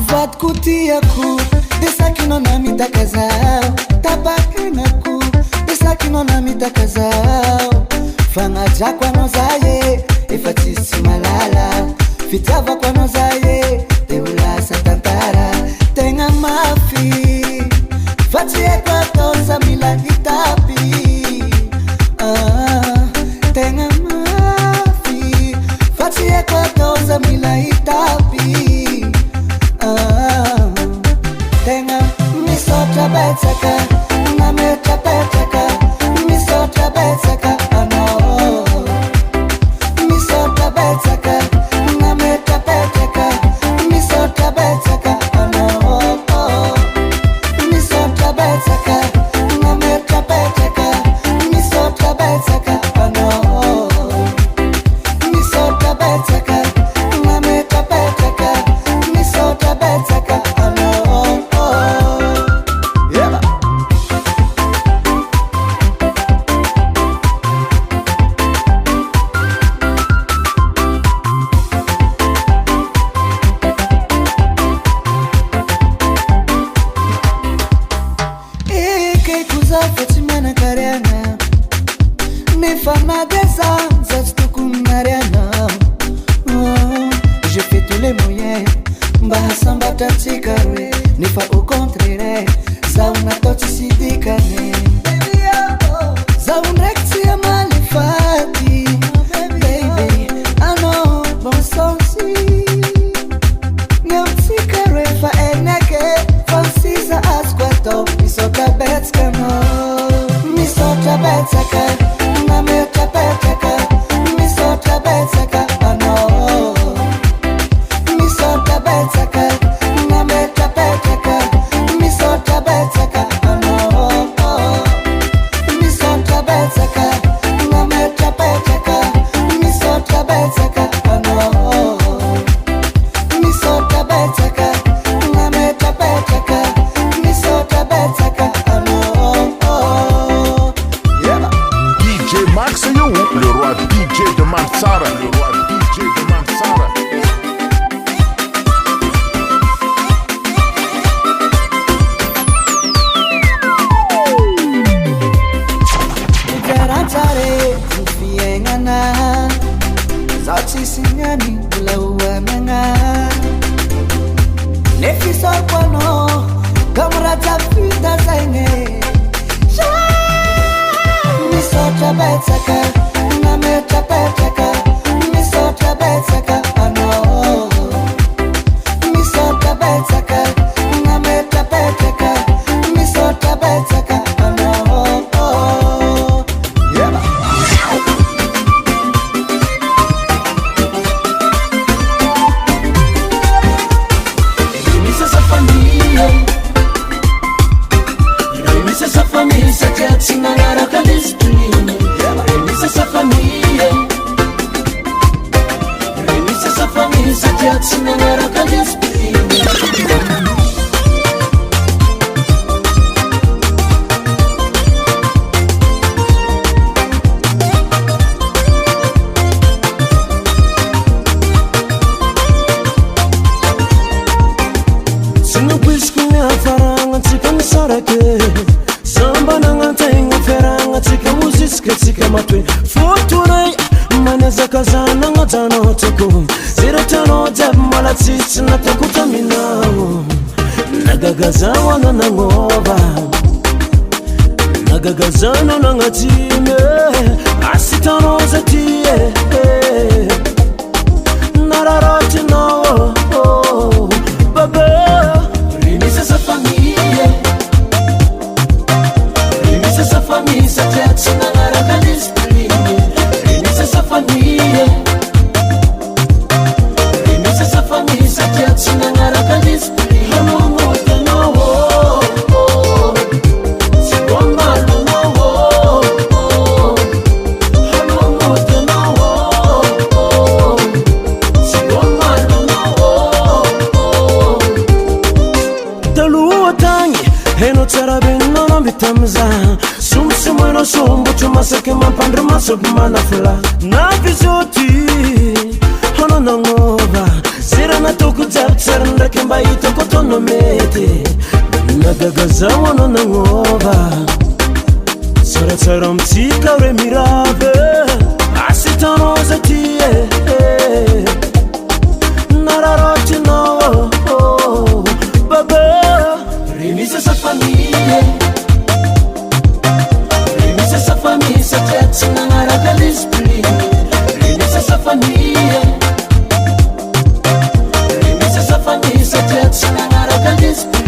Vatku tiaku desakino na mitakazao tabakenaku desakino na mitakazao fanaja kwa nozaye efatisi malala fitava kwa nozaye teula satantara tenga mafi fatie kwa toza mila itapi tenga mafi fatie kwa toza mila itapi tenga misota betaka na meta betaka misota betaka ano misota betaka na meta betaka misota betaka ano misota betaka na meta betaka misota betaka ano misota betaka na meta betaka misota betaka ano Fatimana Kariana me fama des ans Mariana. Je fais tous les moyens Mbahasamba tatsikare Nifa au contraire Zauna totisidikane Zauna rektia malifati Baby, I know bon sensi Nyamtsikare fa eneke Fansisa asquato Misota betskano Misota betsaka Nameta betaka Misota betsaka ano Misota betsaka Nameta betaka Misota betsaka ano Misota betsaka Nameta betaka Misota betsaka ano Misota betsaka Nameta betaka Misota betsaka ano DJ Max You, le roi DJ de Mansara, le roi DJ de Mansara. Garantare Fiengana Zati sinyani Lauananga Nefisa kwano Kamrata fita zaine Misota betsaka Nameta betaka Misota betsaka ano Misota betsaka Nameta betaka Misota betsaka ano Sa famille, sa tête, si n'a la calistrie. Remisa sa famille. Remisa sa famille, sa tête, si n'a la calistrie. Se não quis que me afaranga, tika me sarake. Samba nanga tenga feranga tika musiska tika matwe Futurai maneza kazana ngatano tuku Zira tano jab mala titi natakuta minao Nagagaza wana nangova Nagagazano nangatime Asitano zatie Nararati no Baba Rimisa sa famille Sa famille, sa tête, si n'a la calistrie. Remisa sa famille. Remisa sa famille, sa tête, si n'a la calistrie. No more than no more. Si bon mal, no more. No more than no more. Si bon mal, no more. Talu tangi, heno tsarabin no bitamza. Sumano sombo chuma seke mampandre masok manafla na vizoti hono nangova sira na toku dagazao nanangova tsaratsara mitsika re mirave asitanao za tie nararatinao baba remisy sa famille remisy sa famille satria tsy nagnaraka l'esprit remisy sa famille remisy sa famille satria tsy nagnaraka l'esprit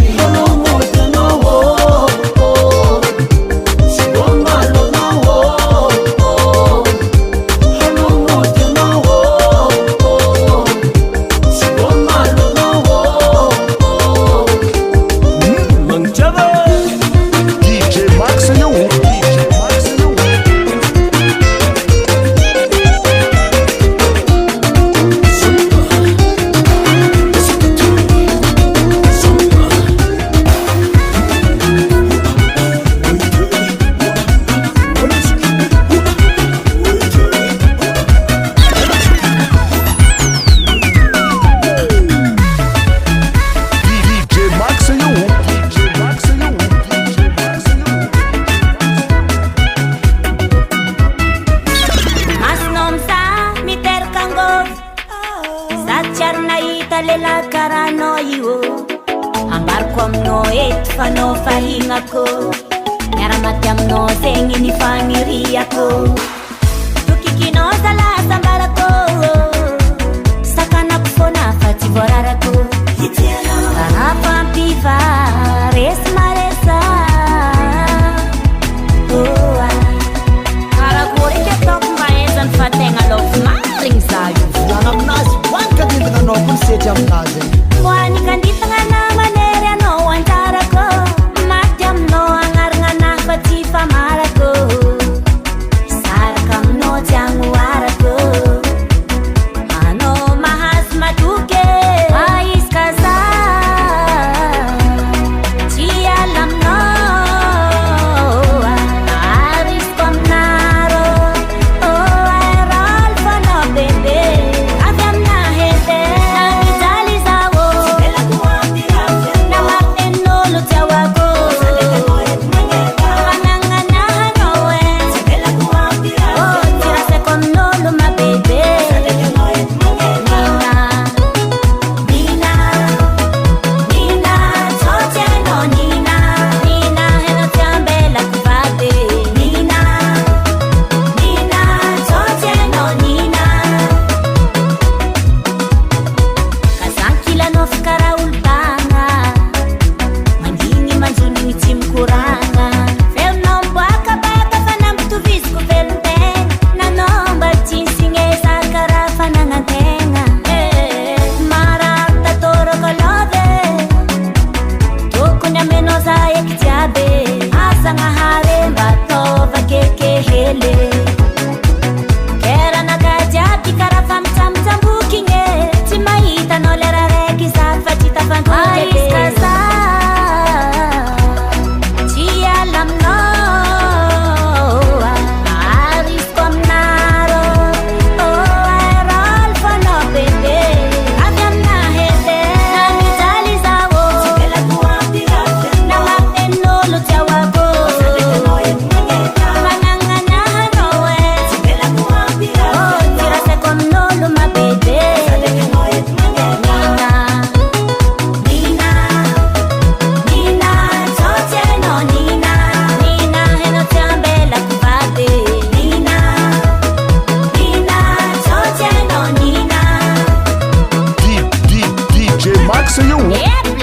Max you. Yep.